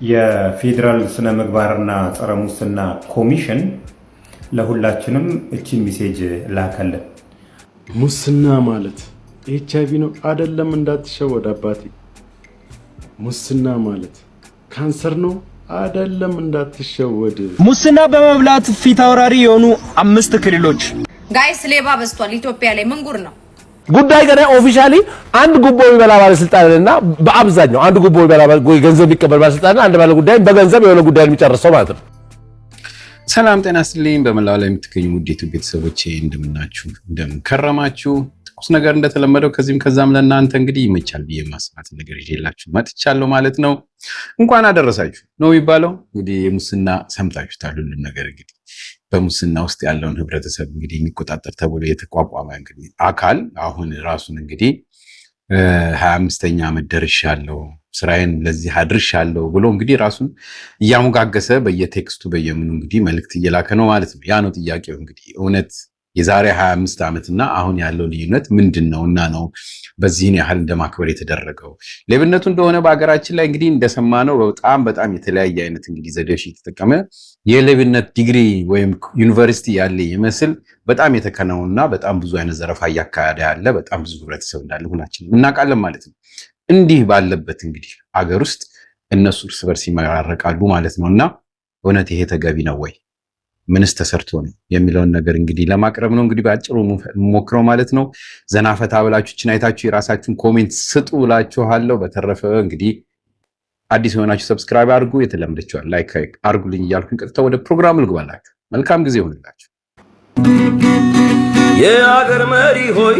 የፌዴራል ስነ ምግባርና ጸረ ሙስና ኮሚሽን ለሁላችንም እቺን ሜሴጅ ላከልን። ሙስና ማለት ኤችአይቪ ነው አይደለም? እንዳትሸወድ አባቴ። ሙስና ማለት ካንሰር ነው አይደለም? እንዳትሸወድ። ሙስና በመብላት ፊት አውራሪ የሆኑ 5 ክልሎች ጋይስ ሌባ በዝቷል ኢትዮጵያ ላይ። ምን ጉር ነው ጉዳይ ገና ኦፊሻሊ አንድ ጉቦ የሚበላ ባለስልጣንና በአብዛኛው አንድ ጉቦ የሚበላ ገንዘብ የሚቀበል ባለስልጣንና አንድ ባለ ጉዳይ በገንዘብ የሆነ ጉዳይ የሚጨርሰው ማለት ነው። ሰላም ጤና ይስጥልኝ። በመላው ላይ የምትገኙ ውዴቱ ቤተሰቦቼ እንደምናችሁ እንደምከረማችሁ፣ ትኩስ ነገር እንደተለመደው ከዚህም ከዛም ለእናንተ እንግዲህ ይመቻል ብዬ ማስባት ነገር ይዤላችሁ መጥቻለሁ ማለት ነው። እንኳን አደረሳችሁ ነው የሚባለው። እንግዲህ የሙስና ሰምታችሁታል። ሁሉም ነገር እንግዲህ በሙስና ውስጥ ያለውን ህብረተሰብ እንግዲህ የሚቆጣጠር ተብሎ የተቋቋመ እንግዲህ አካል አሁን ራሱን እንግዲህ 25ኛ ዓመት ደርሻለሁ ስራዬን ለዚህ አድርሻለሁ ብሎ እንግዲህ ራሱን እያሞጋገሰ በየቴክስቱ በየምኑ እንግዲህ መልእክት እየላከ ነው ማለት ነው። ያ ነው ጥያቄው። እንግዲህ እውነት የዛሬ 25 ዓመትና አሁን ያለው ልዩነት ምንድነውና ነው በዚህን ያህል እንደማክበር የተደረገው? ሌብነቱ እንደሆነ በአገራችን ላይ እንግዲህ እንደሰማነው በጣም የተለያየ አይነት እንግዲህ ዘዴዎች እየተጠቀመ የሌብነት ዲግሪ ወይም ዩኒቨርሲቲ ያለ ይመስል በጣም የተከነውና በጣም ብዙ አይነት ዘረፋ እያካሄደ ያለ በጣም ብዙ ህብረተሰብ እንዳለ ሁላችንም እናውቃለን ማለት ነው። እንዲህ ባለበት እንግዲህ አገር ውስጥ እነሱ እርስ በርስ ይመራረቃሉ ማለት ነውና እውነት ይሄ ተገቢ ነው ወይ? ምንስ ተሰርቶ ነው የሚለውን ነገር እንግዲህ ለማቅረብ ነው እንግዲህ በአጭሩ ሞክረው ማለት ነው። ዘናፈታ ብላችሁችን አይታችሁ የራሳችሁን ኮሜንት ስጡ ብላችኋለሁ። በተረፈ እንግዲህ አዲስ የሆናችሁ ሰብስክራይብ አድርጉ፣ የተለመደችዋል ላይክ አድርጉልኝ እያልኩኝ ቀጥታ ወደ ፕሮግራሙ ልግባላችሁ። መልካም ጊዜ ይሁንላችሁ። የአገር መሪ ሆይ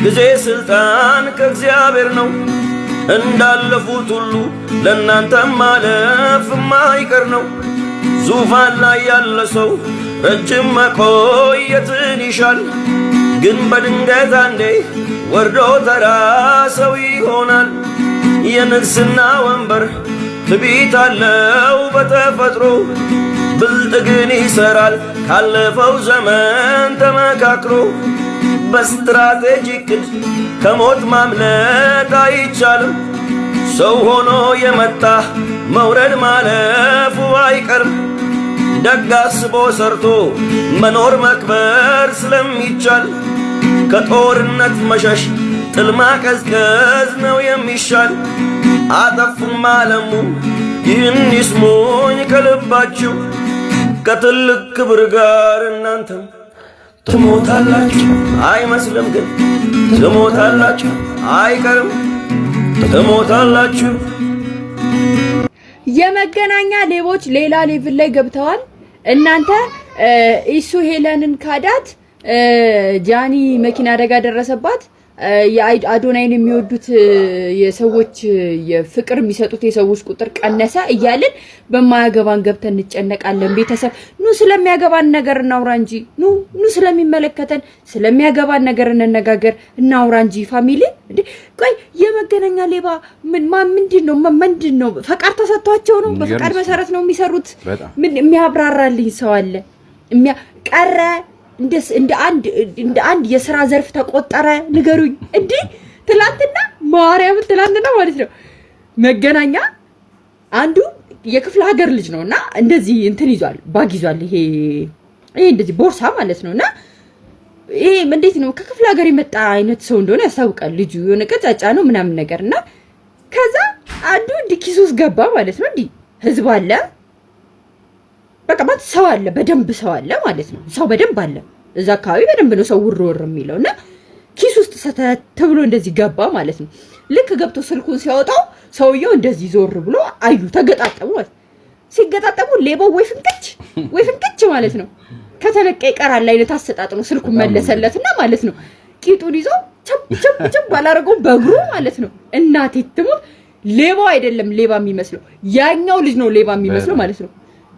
ጊዜ ስልጣን ከእግዚአብሔር ነው። እንዳለፉት ሁሉ ለእናንተም ማለፍ የማይቀር ነው። ዙፋን ላይ ያለ ሰው ረጅም መቆየትን ይሻል፣ ግን በድንገት አንዴ ወርዶ ተራ ሰው ይሆናል። የንግስና ወንበር ትዕቢት አለው በተፈጥሮ፣ ብልጥ ግን ይሰራል ካለፈው ዘመን ተመካክሮ። በስትራቴጂ ቅድ ከሞት ማምለጥ አይቻልም። ሰው ሆኖ የመጣ መውረድ ማለፉ አይቀርም። ደግ አስቦ ሰርቶ መኖር መክበር ስለሚቻል ከጦርነት መሸሽ ጥል ማቀዝቀዝ ነው የሚሻል። አጠፉም አለሙም ይህን ይስሙኝ ከልባችሁ፣ ከትልቅ ክብር ጋር እናንተም ትሞታላችሁ። አይመስልም ግን ትሞታላችሁ፣ አይቀርም ትሞታላችሁ። የመገናኛ ሌቦች ሌላ ሌቭል ላይ ገብተዋል። እናንተ ኢሱ ሄለንን ካዳት፣ ጃኒ መኪና አደጋ ደረሰባት፣ የአዶናይን የሚወዱት የሰዎች የፍቅር የሚሰጡት የሰዎች ቁጥር ቀነሰ እያልን በማያገባን ገብተን እንጨነቃለን። ቤተሰብ ኑ ስለሚያገባን ነገር እናውራ እንጂ ኑ ስለሚመለከተን ስለሚያገባን ነገር እንነጋገር እናውራ እንጂ ፋሚሊ እንዴ ቆይ የመገናኛ ሌባ ምንድነው ፈቃድ ተሰጥቷቸው ነው? በፈቃድ መሰረት ነው የሚሰሩት? ምን የሚያብራራልኝ ሰው አለ? ቀረ እንደ አንድ የሥራ ዘርፍ ተቆጠረ ንገሩኝ። እንዴ ትላንትና ማለት ነው መገናኛ አንዱ የክፍለ ሀገር ልጅ ነውና እንደዚህ እንትን ይዟል፣ ባግ ይዟል። ይሄ እንደዚህ ቦርሳ ማለት ነውና ይሄ እንዴት ነው ከክፍለ ሀገር የመጣ አይነት ሰው እንደሆነ ያሳውቃል። ልጁ የሆነ ቀጫጫ ነው ምናምን ነገርና ከዛ አንዱ ዲኪሱስ ገባ ማለት ነው። እንዴ ህዝብ አለ በቃ ማለት ሰው አለ፣ በደንብ ሰው አለ ማለት ነው። ሰው በደንብ አለ እዛ አካባቢ በደንብ ነው ሰው ውር የሚለውና ኪስ ውስጥ ሰተት ብሎ እንደዚህ ገባ ማለት ነው። ልክ ገብቶ ስልኩን ሲያወጣው ሰውየው እንደዚህ ዞር ብሎ አይሉ ተገጣጠሙ ማለት ሲገጣጠሙ ሌባው ወይ ፍንክች ማለት ነው። ከተለቀ ይቀራል አይነት አሰጣጥ ነው። ስልኩን መለሰለትና ማለት ነው ቂጡን ይዞ ቸብ ባላረገው በእግሩ ማለት ነው። እናቴ ትሙት ሌባው አይደለም ሌባ የሚመስለው ያኛው ልጅ ነው ሌባ የሚመስለው ማለት ነው።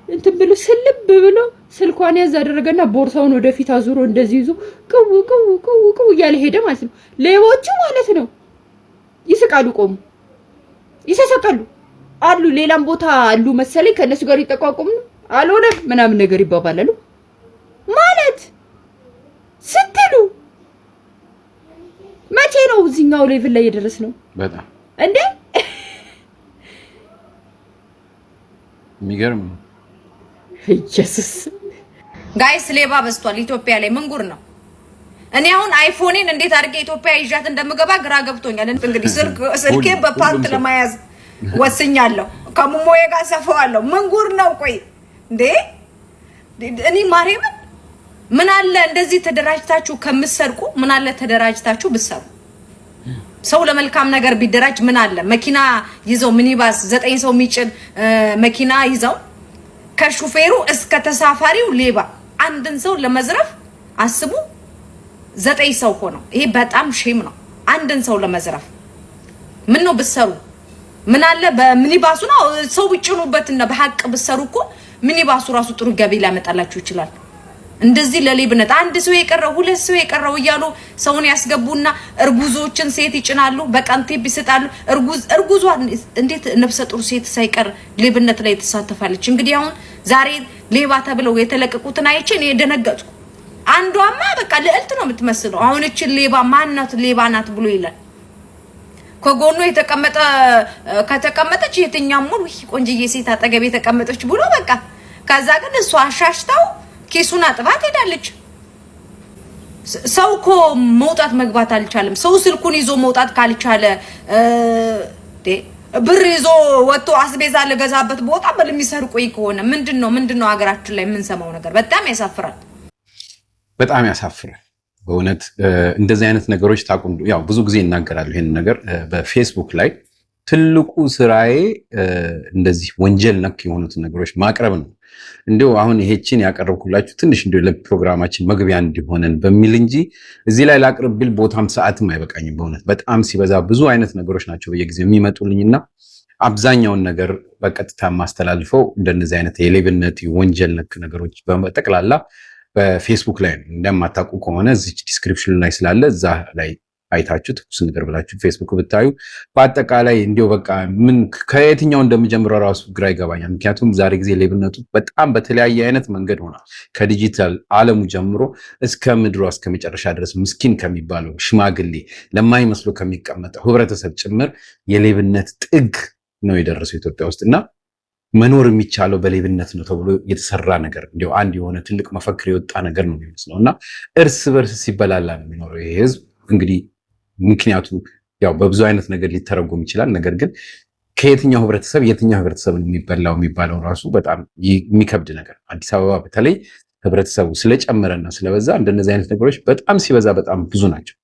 እንትን ብሎ ስልብ ብሎ ስልኳን ያዝ አደረገና ቦርሳውን ወደፊት አዙሮ እንደዚህ ይዞ ቀው እያለ ሄደ ማለት ነው። ሌቦቹ ማለት ነው ይስቃሉ፣ ቆሙ ይሰሰቃሉ አሉ። ሌላም ቦታ አሉ መሰለኝ ከነሱ ጋር ይጠቋቁም አልሆነም ምናምን ነገር ይባባላሉ ማለት ስትሉ መቼ ነው እዚህኛው ሌቭል ላይ የደረስነው? በጣም እንዴ የሚገርም ኢየሱስ ጋይስ ሌባ በዝቷል ኢትዮጵያ ላይ ምን ጉር ነው? እኔ አሁን አይፎኔን እንዴት አድርጌ ኢትዮጵያ ይዣት እንደምገባ ግራ ገብቶኛል። እንግዲህ ስልኬን በፓርት ለማያዝ ወስኛለሁ። ከሙሞዬ ጋር ሰፋዋለሁ። ምን ጉር ነው? ቆይ እንዴ እኔ ማርያም ምን አለ እንደዚህ ተደራጅታችሁ ከምትሰርቁ ምን አለ ተደራጅታችሁ ብትሰሩ። ሰው ለመልካም ነገር ቢደራጅ ምን አለ መኪና ይዘው ሚኒባስ 9 ሰው የሚጭን መኪና ይዘው ከሹፌሩ እስከ ተሳፋሪው ሌባ አንድን ሰው ለመዝረፍ አስቡ 9 ሰው ሆነው ይሄ በጣም ሼም ነው። አንድን ሰው ለመዝረፍ ምን ነው ብትሰሩ ምን አለ በሚኒባሱ ነው ሰው ቢጭኑበትና በሐቅ ብትሰሩ እኮ ሚኒባሱ ራሱ ጥሩ ገቢ ሊያመጣላችሁ ይችላል። እንደዚህ ለሌብነት አንድ ሰው የቀረው ሁለት ሰው የቀረው እያሉ ሰውን ያስገቡና እርጉዞችን ሴት ይጭናሉ፣ በቀን ቲፕ ይሰጣሉ። እርጉዟ እንዴት ነፍሰ ጡር ሴት ሳይቀር ሌብነት ላይ ተሳተፋለች? እንግዲህ አሁን ዛሬ ሌባ ተብለው የተለቀቁትን አይቼ እኔ ደነገጥኩ። አንዷማ በቃ ልዕልት ነው የምትመስለው። አሁን እቺ ሌባ ማናት ሌባ ናት ብሎ ይላል። ከጎኑ የተቀመጠ ከተቀመጠች የትኛም ሙሉ ቆንጅዬ ሴት አጠገብ የተቀመጠች ብሎ በቃ ከዛ ግን እሷ አሻሽታው ኬሱን አጥባት ሄዳለች። ሰው እኮ መውጣት መግባት አልቻለም። ሰው ስልኩን ይዞ መውጣት ካልቻለ ብር ይዞ ወጥቶ አስቤዛ ለገዛበት ቦታ በለሚሰርቁ ከሆነ ምንድነው ሀገራችን ላይ የምንሰማው ነገር? በጣም ያሳፍራል። በጣም ያሳፍራል በእውነት እንደዚህ አይነት ነገሮች ታቁም። ያው ብዙ ጊዜ እናገራለሁ ይሄን ነገር በፌስቡክ ላይ ትልቁ ስራዬ እንደዚህ ወንጀል ነክ የሆኑትን ነገሮች ማቅረብ ነው። እንዲሁ አሁን ይሄችን ያቀረብኩላችሁ ትንሽ እንዲሁ ለፕሮግራማችን መግቢያ እንዲሆነን በሚል እንጂ እዚህ ላይ ላቅርብ ብል ቦታም ሰዓትም አይበቃኝም። በእውነት በጣም ሲበዛ ብዙ አይነት ነገሮች ናቸው በየጊዜው የሚመጡልኝና አብዛኛውን ነገር በቀጥታ ማስተላልፈው እንደነዚህ አይነት የሌብነት ወንጀል ነክ ነገሮች በጠቅላላ በፌስቡክ ላይ ነው። እንደማታውቁ ከሆነ እዚህ ዲስክሪፕሽን ላይ ስላለ እዛ ላይ አይታችሁ ትኩስ ነገር ብላችሁ ፌስቡክ ብታዩ በአጠቃላይ እንዲው በቃ ምን ከየትኛው እንደምጀምረው ራሱ ግራ ይገባኛል። ምክንያቱም ዛሬ ጊዜ ሌብነቱ በጣም በተለያየ አይነት መንገድ ሆኗል። ከዲጂታል ዓለሙ ጀምሮ እስከ ምድሯ እስከ መጨረሻ ድረስ ምስኪን ከሚባለው ሽማግሌ ለማይመስሉ ከሚቀመጠው ህብረተሰብ ጭምር የሌብነት ጥግ ነው የደረሰው ኢትዮጵያ ውስጥና መኖር የሚቻለው በሌብነት ነው ተብሎ የተሰራ ነገር እንዲው አንድ የሆነ ትልቅ መፈክር የወጣ ነገር ነው የሚመስለውና እርስ በርስ ሲበላላ ነው የሚኖረው ይሄ ህዝብ። እንግዲህ ምክንያቱ ያው በብዙ አይነት ነገር ሊተረጎም ይችላል። ነገር ግን ከየትኛው ህብረተሰብ የትኛው ህብረተሰብ የሚባለው ራሱ በጣም የሚከብድ ነገር። አዲስ አበባ በተለይ ህብረተሰቡ ስለጨመረና ስለበዛ እንደነዚህ አይነት ነገሮች በጣም ሲበዛ በጣም ብዙ ናቸው።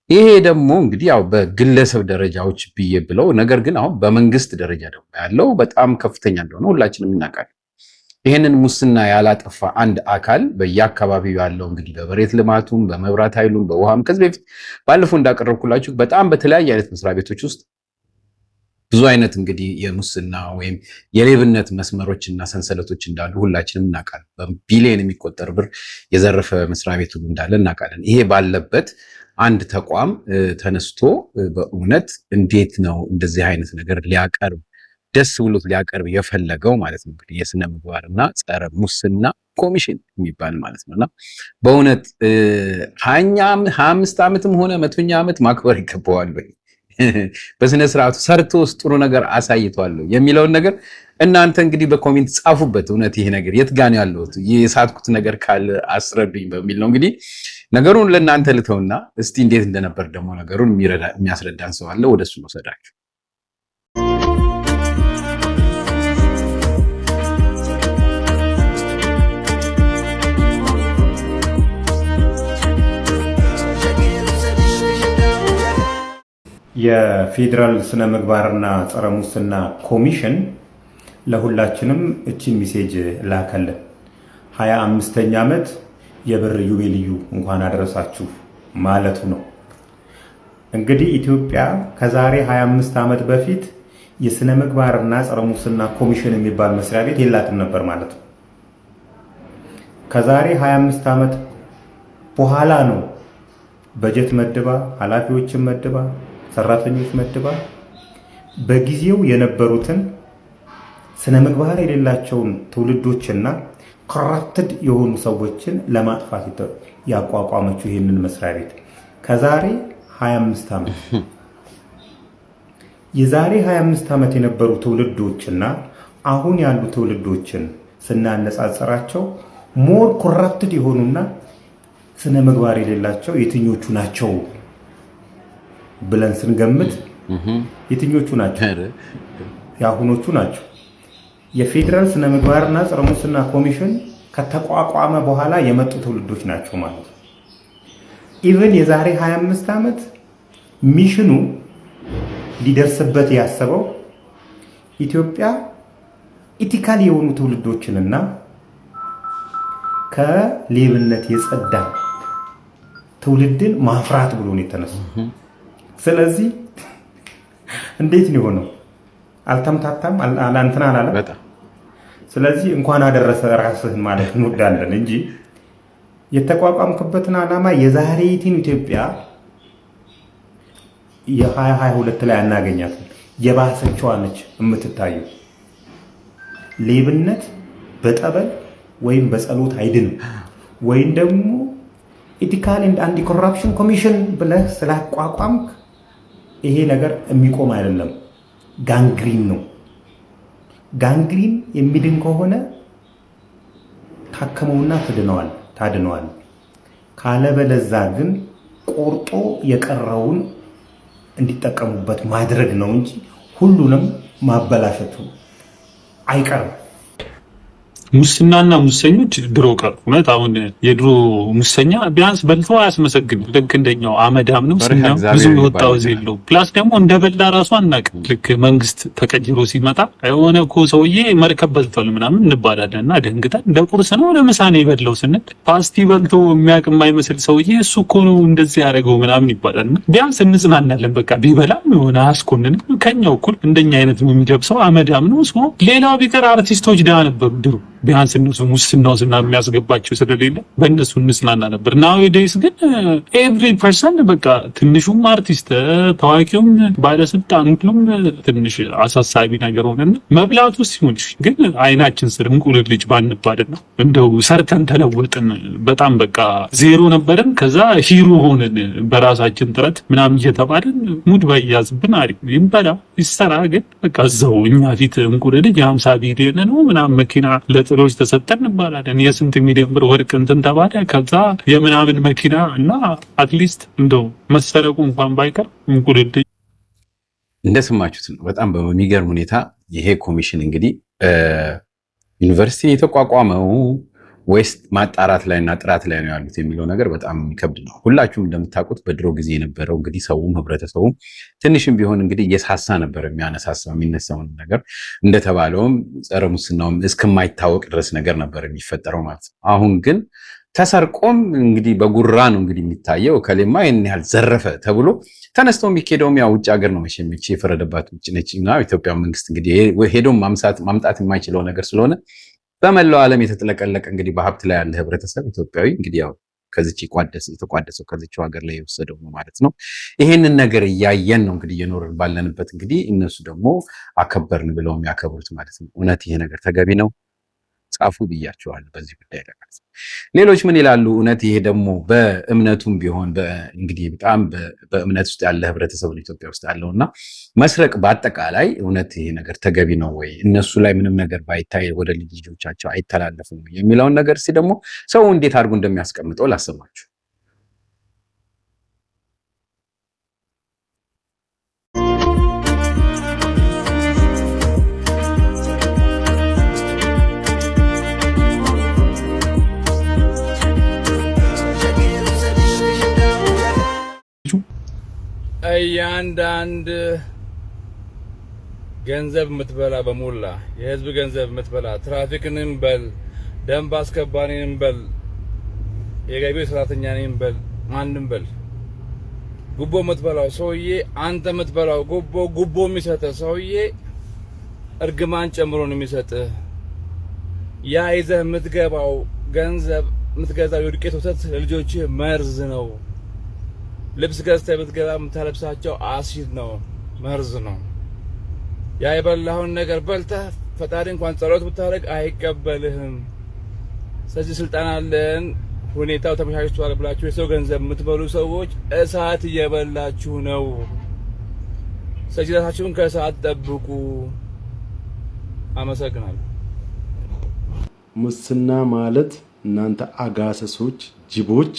ይሄ ደግሞ እንግዲህ ያው በግለሰብ ደረጃዎች ብዬ ብለው ነገር ግን አሁን በመንግስት ደረጃ ደግሞ ያለው በጣም ከፍተኛ እንደሆነ ሁላችንም እናውቃለን። ይሄንን ሙስና ያላጠፋ አንድ አካል በየአካባቢው ያለው እንግዲህ በመሬት ልማቱም በመብራት ኃይሉም በውሃም ከዚህ በፊት ባለፈው እንዳቀረብኩላችሁ በጣም በተለያየ አይነት መስሪያ ቤቶች ውስጥ ብዙ አይነት እንግዲህ የሙስና ወይም የሌብነት መስመሮችና ሰንሰለቶች እንዳሉ ሁላችንም እናውቃለን። በቢሊዮን የሚቆጠር ብር የዘረፈ መስሪያ ቤት ሁሉ እንዳለ እናውቃለን። ይሄ ባለበት አንድ ተቋም ተነስቶ በእውነት እንዴት ነው እንደዚህ አይነት ነገር ሊያቀርብ ደስ ብሎት ሊያቀርብ የፈለገው ማለት ነው? እንግዲህ የስነ ምግባርና ጸረ ሙስና ኮሚሽን የሚባል ማለት ነውና በእውነት 25 ዓመትም ሆነ 100ኛ ዓመት ማክበር ይገባዋል ወይ በስነ ስርዓቱ ሰርቶ ጥሩ ነገር አሳይቷል የሚለውን ነገር እናንተ እንግዲህ በኮሜንት ጻፉበት። እውነት ይሄ ነገር የት ጋር ነው ያለው የሳትኩት ነገር ካለ አስረዱኝ በሚል ነው እንግዲህ ነገሩን ለእናንተ ልተውና እስቲ እንዴት እንደነበር ደግሞ ነገሩን የሚያስረዳን ሰው አለ። ወደሱ ነው ሰዳችሁ። የፌዴራል ስነ ምግባርና ጸረ ሙስና ኮሚሽን ለሁላችንም እቺን ሜሴጅ ላከልን። 25ኛ ዓመት የብር ዩቤልዩ እንኳን አደረሳችሁ ማለቱ ነው። እንግዲህ ኢትዮጵያ ከዛሬ 25 ዓመት በፊት የስነ ምግባርና ጸረ ሙስና ኮሚሽን የሚባል መስሪያ ቤት የላትም ነበር ማለት ነው። ከዛሬ 25 ዓመት በኋላ ነው በጀት መድባ ኃላፊዎችን መድባ ሰራተኞች መድባ በጊዜው የነበሩትን ስነ ምግባር የሌላቸውን ትውልዶችና ኮራፕትድ የሆኑ ሰዎችን ለማጥፋት ያቋቋመችው ይሄንን መስሪያ ቤት ከዛሬ 25 ዓመት የዛሬ 25 ዓመት የነበሩ ትውልዶችና አሁን ያሉ ትውልዶችን ስናነጻጽራቸው ሞር ኮራፕትድ የሆኑና ስነ ምግባር የሌላቸው የትኞቹ ናቸው ብለን ስንገምት የትኞቹ ናቸው? የአሁኖቹ ናቸው። የፌዴራል ስነ ምግባርና ጸረ ሙስና ኮሚሽን ከተቋቋመ በኋላ የመጡ ትውልዶች ናቸው ማለት ነው። ኢቭን የዛሬ 25 ዓመት ሚሽኑ ሊደርስበት ያሰበው ኢትዮጵያ ኢቲካል የሆኑ ትውልዶችንና ከሌብነት የጸዳ ትውልድን ማፍራት ብሎ ነው የተነሳው። ስለዚህ እንዴት ነው የሆነው? አልተምታታም፣ አላንተና አላለም። ስለዚህ እንኳን አደረሰ ራስህን ማለት እንወዳለን እንጂ የተቋቋምክበትን ዓላማ የዛሬቲን ኢትዮጵያ የ2022 ላይ አናገኛትም። የባሰችዋ ነች የምትታየው። ሌብነት በጠበል ወይም በጸሎት አይድንም። ወይም ደግሞ ኢቲካል ኤንድ አንቲ ኮራፕሽን ኮሚሽን ብለህ ስላቋቋምክ ይሄ ነገር የሚቆም አይደለም። ጋንግሪን ነው። ጋንግሪን የሚድን ከሆነ ታከመውና ታድነዋል። ካለበለዛ ግን ቆርጦ የቀረውን እንዲጠቀሙበት ማድረግ ነው እንጂ ሁሉንም ማበላሸቱ አይቀርም። ሙስናና ሙሰኞች ድሮ ቀሩ። ማለት አሁን የድሮ ሙሰኛ ቢያንስ በልቶ አያስመሰግንም። ልክ እንደኛው አመዳም ነው ስኛው ብዙ ወጣው ዘለው ፕላስ ደግሞ እንደበላ ራሱ አናውቅም። ልክ መንግስት ተቀይሮ ሲመጣ የሆነ እኮ ሰውዬ መርከብ በልቷል ምናምን እንባላለንና ደንግጠን እንደ ቁርስ ነው ለምሳ ነው የበላው ስንል ፓስቲ በልቶ የሚያውቅ የማይመስል ሰውዬ እሱ እኮ ነው እንደዚህ ያደረገው ምናምን ይባላልና ቢያንስ እንጽናናለን። በቃ ቢበላም የሆነ አያስኮንንም። ከኛው እኩል እንደኛ አይነት የሚደብሰው አመዳም ነው። ሌላው ቢቀር አርቲስቶች ዳ ነበሩ ድሮ ቢያንስ እነሱ ሙስናው ዝና የሚያስገባቸው ስለሌለ በእነሱ እንጽናና ነበር። ናውዴይስ ግን ኤቭሪ ፐርሰን በቃ ትንሹም አርቲስት ታዋቂውም ባለስልጣኑም ትንሽ አሳሳቢ ነገር ሆነና መብላቱ ሲሆን ግን አይናችን ስር እንቁልል ልጅ ባንባልና እንደው ሰርተን ተለወጥን። በጣም በቃ ዜሮ ነበርን፣ ከዛ ሂሮ ሆነን በራሳችን ጥረት ምናምን እየተባልን ሙድ ባይያዝብን አሪፍ ይበላ ይሰራ። ግን በቃ እዛው እኛ ፊት እንቁልል ልጅ 50 ቢሊዮን ነው ምናምን መኪና ጥሮች ተሰጠን እንባላለን። የስንት ሚሊዮን ብር ወርቅ እንትን ተባለ። ከዛ የምናምን መኪና እና አትሊስት እንደው መሰረቁ እንኳን ባይቀር እንቁልል እንደሰማችሁት ነው። በጣም በሚገርም ሁኔታ ይሄ ኮሚሽን እንግዲህ ዩኒቨርሲቲ የተቋቋመው ወይስ ማጣራት ላይ እና ጥራት ላይ ነው ያሉት የሚለው ነገር በጣም የሚከብድ ነው። ሁላችሁም እንደምታውቁት በድሮ ጊዜ የነበረው እንግዲህ ሰውም ህብረተሰቡም ትንሽም ቢሆን እንግዲህ እየሳሳ ነበር የሚነሳውን ነገር እንደተባለውም ጸረ ሙስናውም እስከማይታወቅ ድረስ ነገር ነበር የሚፈጠረው ማለት ነው። አሁን ግን ተሰርቆም እንግዲህ በጉራ ነው እንግዲህ የሚታየው። ከሌማ ይህን ያህል ዘረፈ ተብሎ ተነስቶ የሚኬደውም ያው ውጭ ሀገር ነው መቼም የፈረደባት ውጭ ነች እና ኢትዮጵያ መንግስት እንግዲህ ሄዶም ማምጣት የማይችለው ነገር ስለሆነ በመላው ዓለም የተጠለቀለቀ እንግዲህ በሀብት ላይ ያለ ህብረተሰብ ኢትዮጵያዊ እንግዲህ ያው ከዚች የተቋደሰው ከዚች ሀገር ላይ የወሰደው ነው ማለት ነው። ይሄንን ነገር እያየን ነው እንግዲህ እየኖርን ባለንበት እንግዲህ እነሱ ደግሞ አከበርን ብለው የሚያከብሩት ማለት ነው። እውነት ይሄ ነገር ተገቢ ነው? ጻፉ ብያቸዋለሁ በዚህ ጉዳይ ላይ ማለት ነው። ሌሎች ምን ይላሉ? እውነት ይሄ ደግሞ በእምነቱም ቢሆን እንግዲህ በጣም በእምነት ውስጥ ያለ ህብረተሰብ ኢትዮጵያ ውስጥ ያለውና መስረቅ በአጠቃላይ እውነት ይሄ ነገር ተገቢ ነው ወይ? እነሱ ላይ ምንም ነገር ባይታይ ወደ ልጆቻቸው አይተላለፍም የሚለውን ነገር እስኪ ደግሞ ሰው እንዴት አድርጎ እንደሚያስቀምጠው ላሰማችሁ። እያንዳንድ ገንዘብ የምትበላ በሞላ የህዝብ ገንዘብ የምትበላ ትራፊክንም በል ደንብ አስከባሪንም በል የገቢው ሰራተኛንም በል ማንም በል ጉቦ የምትበላው ሰውዬ አንተ የምትበላው ጉቦ የሚሰጥህ ሰውዬ እርግማን ጨምሮ ነው የሚሰጥህ። ያ ይዘህ የምትገባው ገንዘብ የምትገዛው የዱቄት ወተት ለልጆችህ መርዝ ነው። ልብስ ገዝተህ ብትገባ የምታለብሳቸው አሲድ ነው፣ መርዝ ነው። ያ የበላኸውን ነገር በልተህ ፈጣሪ እንኳን ጸሎት ብታደርግ አይቀበልህም። ስለዚህ ስልጣን አለን ሁኔታው ተመቻችቷል ብላችሁ የሰው ገንዘብ የምትበሉ ሰዎች እሳት እየበላችሁ ነው። ስለዚህ ራሳችሁን ከእሳት ጠብቁ። አመሰግናለሁ። ሙስና ማለት እናንተ አጋሰሶች፣ ጅቦች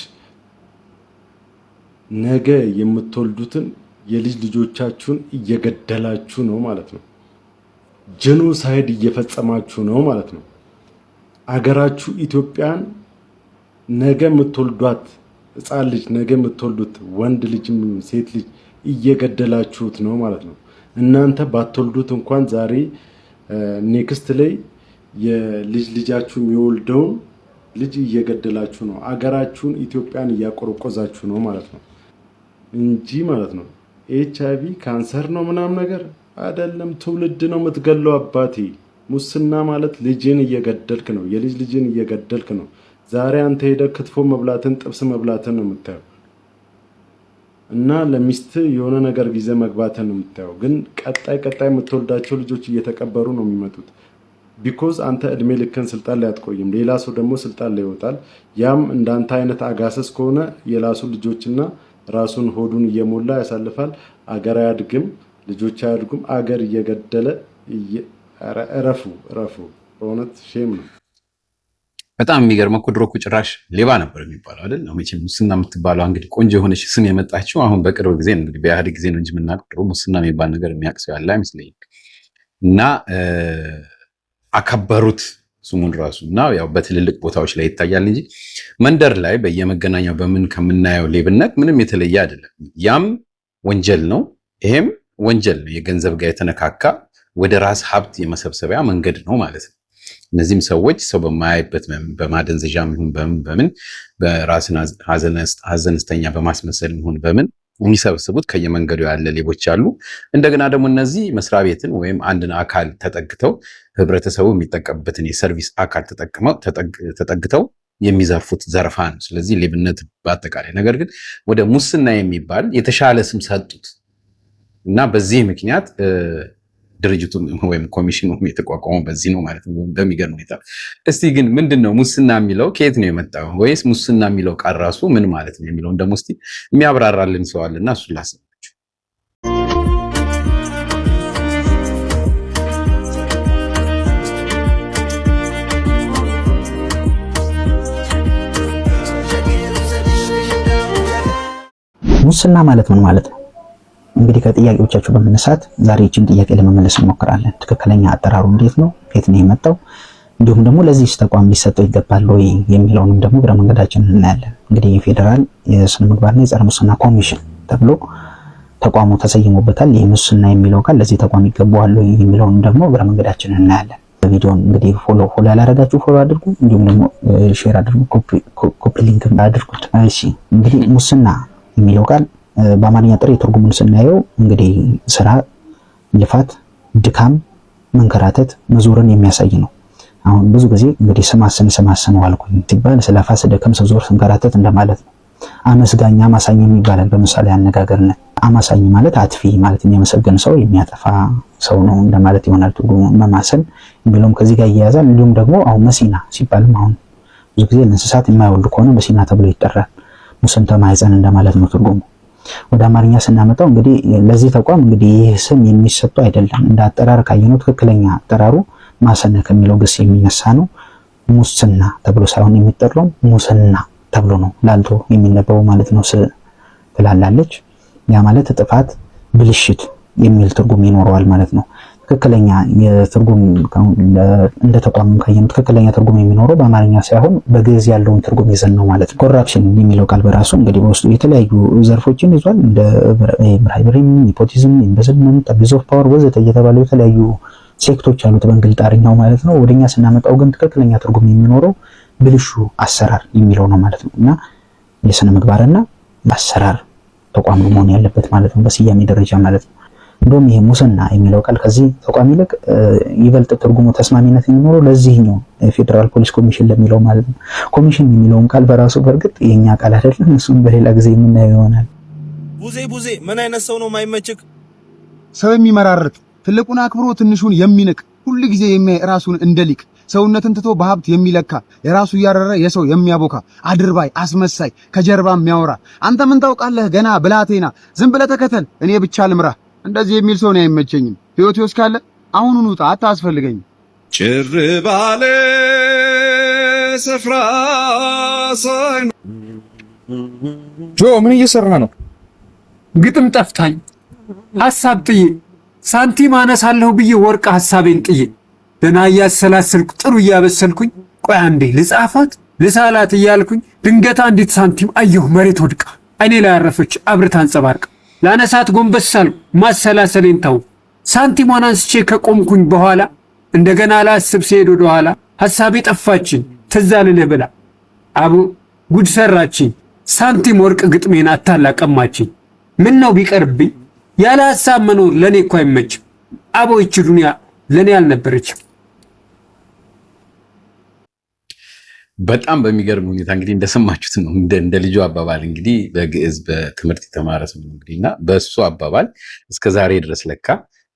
ነገ የምትወልዱትን የልጅ ልጆቻችሁን እየገደላችሁ ነው ማለት ነው። ጄኖሳይድ እየፈጸማችሁ ነው ማለት ነው። አገራችሁ ኢትዮጵያን ነገ የምትወልዷት ሕፃን ልጅ ነገ የምትወልዱት ወንድ ልጅ ሴት ልጅ እየገደላችሁት ነው ማለት ነው። እናንተ ባትወልዱት እንኳን ዛሬ ኔክስት ላይ የልጅ ልጃችሁ የሚወልደውን ልጅ እየገደላችሁ ነው። አገራችሁን ኢትዮጵያን እያቆረቆዛችሁ ነው ማለት ነው እንጂ ማለት ነው HIV ካንሰር ነው ምናምን ነገር አይደለም። ትውልድ ነው የምትገለው አባቴ። ሙስና ማለት ልጅን እየገደልክ ነው፣ የልጅ ልጅን እየገደልክ ነው። ዛሬ አንተ ሄደህ ክትፎ መብላትን ጥብስ መብላትን ነው የምታየው እና ለሚስት የሆነ ነገር ጊዜ መግባትን ነው የምታየው። ግን ቀጣይ የምትወልዳቸው ልጆች እየተቀበሩ ነው የሚመጡት። ቢኮዝ አንተ እድሜ ልክን ስልጣን ላይ አትቆይም፣ ሌላ ሰው ደግሞ ስልጣን ላይ ይወጣል። ያም እንዳንተ አይነት አጋሰስ ከሆነ የራሱ ልጆችና ራሱን ሆዱን እየሞላ ያሳልፋል። አገር አያድግም፣ ልጆች አያድጉም። አገር እየገደለ እረፉ። በእውነት ሼም ነው። በጣም የሚገርመው እኮ ድሮ እኮ ጭራሽ ሌባ ነበር የሚባለው አይደል? ነው መቼም ሙስና የምትባለው እንግዲህ ቆንጆ የሆነች ስም የመጣችው አሁን በቅርብ ጊዜ እንግዲህ በኢህአዴግ ጊዜ ነው እንጂ የምናውቀው ድሮ ሙስና የሚባል ነገር የሚያውቅ ሰው ያለ አይመስለኝም። እና አከበሩት ስሙን ራሱ እና ያው በትልልቅ ቦታዎች ላይ ይታያል እንጂ መንደር ላይ በየመገናኛው በምን ከምናየው ሌብነት ምንም የተለየ አይደለም። ያም ወንጀል ነው፣ ይሄም ወንጀል ነው። የገንዘብ ጋር የተነካካ ወደ ራስ ሀብት የመሰብሰቢያ መንገድ ነው ማለት ነው። እነዚህም ሰዎች ሰው በማያይበት በማደንዘዣም ይሁን በምን በራስን ሀዘንስተኛ በማስመሰል ይሁን በምን የሚሰበስቡት ከየመንገዱ ያለ ሌቦች አሉ። እንደገና ደግሞ እነዚህ መስሪያ ቤትን ወይም አንድን አካል ተጠግተው ህብረተሰቡ የሚጠቀምበትን የሰርቪስ አካል ተጠግተው የሚዘርፉት ዘርፋ ነው። ስለዚህ ሌብነት በአጠቃላይ ነገር ግን ወደ ሙስና የሚባል የተሻለ ስም ሰጡት እና በዚህ ምክንያት ድርጅቱ ወይም ኮሚሽኑ የተቋቋመው በዚህ ነው ማለት ነው። በሚገርም ሁኔታ እስቲ ግን ምንድነው ሙስና የሚለው ከየት ነው የመጣው? ወይስ ሙስና የሚለው ቃል ራሱ ምን ማለት ነው የሚለውን ደግሞ እስቲ የሚያብራራልን ሰው አለና እሱን ላሰማችሁ። ሙስና ማለት ምን ማለት ነው? እንግዲህ ከጥያቄዎቻችሁ በመነሳት ዛሬ እቺን ጥያቄ ለመመለስ እንሞክራለን። ትክክለኛ አጠራሩ እንዴት ነው? ከየት ነው የመጣው? እንዲሁም ደግሞ ለዚህ ተቋም ሊሰጠው ይገባል ወይ የሚለውንም ደግሞ እግረ መንገዳችንን እናያለን። እንግዲህ የፌዴራል የስነ ምግባርና የጸረ ሙስና ኮሚሽን ተብሎ ተቋሙ ተሰይሞበታል። ይህ ሙስና የሚለው ቃል ለዚህ ተቋም ይገባዋል ወይ የሚለውንም ደግሞ እግረ መንገዳችንን እናያለን። ቪዲዮን እንግዲህ ፎሎ ያላደረጋችሁ ፎሎ አድርጉ፣ እንዲሁም ደግሞ ሼር አድርጉ፣ ኮፒ ሊንክ አድርጉት። እሺ እንግዲህ ሙስና የሚለው ቃል በአማርኛ ጥሬ ትርጉሙን ስናየው እንግዲህ ስራ፣ ልፋት፣ ድካም፣ መንከራተት፣ መዞርን የሚያሳይ ነው። አሁን ብዙ ጊዜ እንግዲህ ስማስን ዋልኩኝ ሲባል ስለፋ፣ ስደክም፣ ስዞር፣ ስንከራተት እንደማለት ነው። አመስጋኝ፣ አማሳኝ የሚባላል በምሳሌ አነጋገርነት። አማሳኝ ማለት አጥፊ ማለት የሚያመሰግን ሰው የሚያጠፋ ሰው ነው እንደማለት ይሆናል ትርጉሙ። መማሰል የሚለውም ከዚህ ጋር ይያያዛል። እንዲሁም ደግሞ አሁን መሲና ሲባልም አሁን ብዙ ጊዜ ለእንስሳት የማይወልድ ከሆነ መሲና ተብሎ ይጠራል። ሙስን ተማይፀን እንደማለት ነው ትርጉሙ። ወደ አማርኛ ስናመጣው እንግዲህ ለዚህ ተቋም እንግዲህ ይህ ስም የሚሰጡ አይደለም። እንደ አጠራር ካየነው ትክክለኛ አጠራሩ ማሰነ ከሚለው ግስ የሚነሳ ነው። ሙስና ተብሎ ሳይሆን የሚጠራው ሙስና ተብሎ ነው ላልቶ የሚነበበው ማለት ነው። ትላላለች ያ ማለት ጥፋት፣ ብልሽት የሚል ትርጉም ይኖረዋል ማለት ነው። ትክክለኛ የትርጉም እንደ ተቋም ካየነው ትክክለኛ ትርጉም የሚኖረው በአማርኛ ሳይሆን በግዕዝ ያለውን ትርጉም ይዘን ነው ማለት ነው። ኮራፕሽን የሚለው ቃል በራሱ እንግዲህ በውስጡ የተለያዩ ዘርፎችን ይዟል። እንደ ብራይበሪ፣ ኔፖቲዝም፣ ኢንቨስትመንት፣ አቢዩዝ ኦፍ ፓወር ወዘተ እየተባሉ የተለያዩ ሴክቶች አሉት በእንግሊዝኛው ማለት ነው። ወደኛ ስናመጣው ግን ትክክለኛ ትርጉም የሚኖረው ብልሹ አሰራር የሚለው ነው ማለት ነው። እና የስነ ምግባርና አሰራር ተቋም መሆን ያለበት ማለት ነው በስያሜ ደረጃ ማለት ነው። እንደውም ይሄ ሙስና የሚለው ቃል ከዚህ ተቋም ይልቅ ይበልጥ ትርጉሙ ተስማሚነት የሚኖረው ለዚህኛው ፌደራል ፖሊስ ኮሚሽን ለሚለው ማለት ነው። ኮሚሽን የሚለውን ቃል በራሱ በርግጥ የኛ ቃል አይደለም፣ እሱን በሌላ ጊዜ የምናየው ይሆናል። ቡዜ ምን አይነት ሰው ነው የማይመችክ? ሰው የሚመራርጥ ትልቁን አክብሮ ትንሹን የሚንቅ ሁሉ ጊዜ የሚያይ ራሱን እንደሊቅ ሰውነትን ትቶ በሀብት የሚለካ የራሱ ያረረ የሰው የሚያቦካ አድርባይ አስመሳይ ከጀርባ የሚያወራ አንተ ምን ታውቃለህ ገና ብላቴና ዝም ብለህ ተከተል እኔ ብቻ ልምራ እንደዚህ የሚል ሰው ነው አይመቸኝም። ህይወት ካለ አሁኑን ውጣ አታስፈልገኝም። ጭር ባለ ስፍራ ሳይ ጆ ምን እየሰራ ነው? ግጥም ጠፍታኝ ሐሳብ ጥዬ ሳንቲም አነሳለሁ ብዬ ወርቅ ሐሳቤን ጥዬ ደና እያሰላሰልኩ ጥሩ እያበሰልኩኝ ቆይ አንዴ ልጻፋት ልሳላት እያልኩኝ ድንገት አንዲት ሳንቲም አየሁ መሬት ወድቃ አይኔ ላይ አረፈች አብርታ አንጸባርቃ ላነሳት ጎንበስ አልኩ ማሰላሰሌን ተው ሳንቲሟን አንስቼ ከቆምኩኝ በኋላ እንደገና ላስብ ሲሄድ ወደ ኋላ ሐሳቤ ጠፋችኝ ትዝ አልልህ ብላ አቡ ጉድ ሰራችኝ ሳንቲም ወርቅ ግጥሜን አታላቀማችኝ ምን ነው ቢቀርብኝ ያለ ሐሳብ መኖር ለኔ እኮ አይመችም አቦ ይቺ ዱንያ ለኔ አልነበረችም። በጣም በሚገርም ሁኔታ እንግዲህ እንደሰማችሁት ነው እንደ ልጁ አባባል እንግዲህ በግዕዝ በትምህርት የተማረ ሰው እንግዲህና በሱ አባባል እስከዛሬ ድረስ ለካ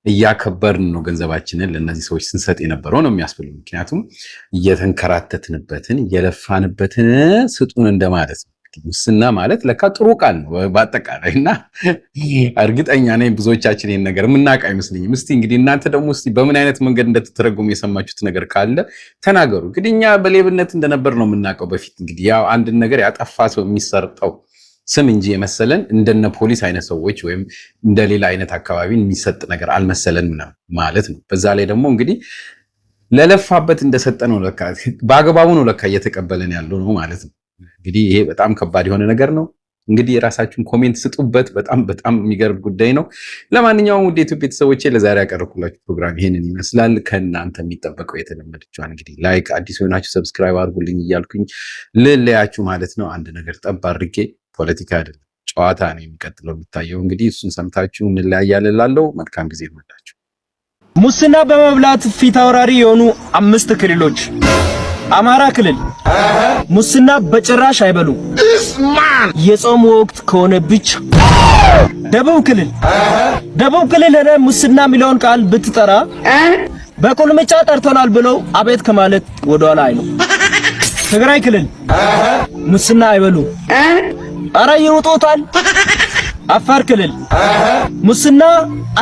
እያከበርን ነው ገንዘባችንን ለነዚህ ሰዎች ስንሰጥ የነበረው ነው የሚያስፈልግ ምክንያቱም እየተንከራተትንበትን የለፋንበትን ስጡን እንደማለት ነው። ሙስና ማለት ለካ ጥሩ ቃል ነው በአጠቃላይና እርግጠኛ ነኝ ብዙዎቻችን ይሄን ነገር የምናውቅ አይመስልኝም። እስቲ እንግዲህ እናንተ ደግሞ እስቲ በምን አይነት መንገድ እንደተተረጎመ የሰማችሁት ነገር ካለ ተናገሩ። እንግዲህ እኛ በሌብነት እንደነበር ነው የምናውቀው በፊት እንግዲህ ያው አንድ ነገር ያጠፋ ሰው የሚሰርጠው ስም እንጂ የመሰለን እንደነ ፖሊስ አይነት ሰዎች ወይም እንደሌላ አይነት አካባቢ የሚሰጥ ነገር አልመሰለን ማለት ነው። በዛ ላይ ደግሞ እንግዲህ ለለፋበት እንደሰጠ ነው ለካ በአግባቡ ነው ለካ እየተቀበለን ያለው ነው ማለት ነው። እንግዲህ ይሄ በጣም ከባድ የሆነ ነገር ነው። እንግዲህ የራሳችሁን ኮሜንት ስጡበት። በጣም የሚገርም ጉዳይ ነው። ለማንኛውም ውድ የኢትዮጵያ ቤተሰቦቼ ለዛሬ ያቀረብኩላችሁ ፕሮግራም ይሄንን ይመስላል። ከእናንተ የሚጠበቀው የተለመደችዋን እንግዲህ ላይክ፣ አዲስ ሆናችሁ ሰብስክራይብ አድርጉልኝ እያልኩኝ ልለያችሁ ማለት ነው። አንድ ነገር ጠብ አድርጌ ፖለቲካ አይደለም ጨዋታ ነው የሚቀጥለው የሚታየው። እንግዲህ እሱን ሰምታችሁ እንለያያለን እላለሁ። መልካም ጊዜ ይሁንላችሁ። ሙስና በመብላት ፊት አውራሪ የሆኑ 5 ክልሎች አማራ ክልል ሙስና በጭራሽ አይበሉ የጾም ወቅት ከሆነ ብቻ። ደቡብ ክልል ሄደ ሙስና የሚለውን ቃል ብትጠራ በቁልምጫ ጠርቶናል ብለው አቤት ከማለት ወደኋላ አይሉ። ትግራይ ክልል ሙስና አይበሉ አረ ይውጡታል። አፋር ክልል ሙስና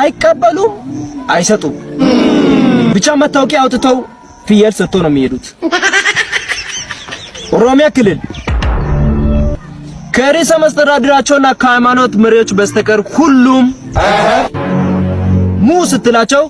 አይቀበሉም አይሰጡም ብቻ መታወቂያ አውጥተው ፍየል ሰጥቶ ነው የሚሄዱት። ኦሮሚያ ክልል ከርዕሰ መስተዳድራቸውና ከሃይማኖት መሪዎች በስተቀር ሁሉም ሙ ስትላቸው